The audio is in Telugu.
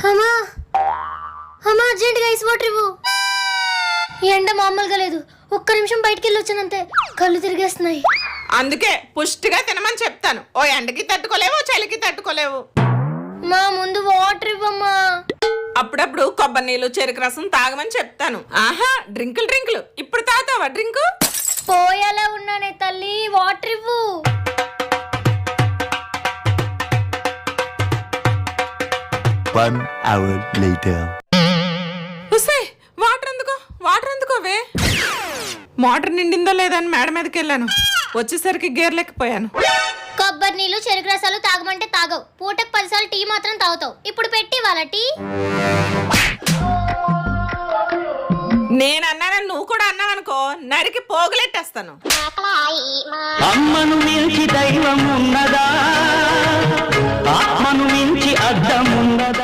అమ్మా అమ్మా అర్జెంట్గా ఐస్ వాటర్ ఇవ్వు. ఈ ఎండ మామూలుగా లేదు. ఒక్క నిమిషం బయటికి వెళ్ళి వచ్చానంతే కళ్ళు తిరిగేస్తున్నాయి. అందుకే పుష్టిగా తినమని చెప్తాను. ఓ ఎండకి తట్టుకోలేవు, చలికి తట్టుకోలేవు. మా ముందు వాటర్ ఇవ్వమ్మా. అప్పుడప్పుడు కొబ్బరి నీళ్ళు, చెరుకు రసం తాగమని చెప్తాను. ఆహా, డ్రింకులు ఇప్పుడు తాగుతావా డ్రింకు? పోయేలా ఉన్నానే తల్లి, వాటర్ ఇవ్వు. One hour later. వాటర్ ఎందుకోవే? మోటార్ నిండిందో లేదని మేడ మీదకి వెళ్ళాను. వచ్చేసరికి గేర్లెక్కిపోయాను. కొబ్బరి నీళ్ళు, చెరుకు రసాలు తాగమంటే తాగవు. పూటకు 10 సార్లు టీ మాత్రం తాగుతావు. ఇప్పుడు పెట్టి వాళ్ళ టీ. నేనన్నానని నువ్వు కూడా అన్నావనుకో, నరికి పోగులెట్టేస్తాను. అమ్మను మించి దైవం ఉన్నదా? ఆత్మను మించి అర్థం ఉన్నదా?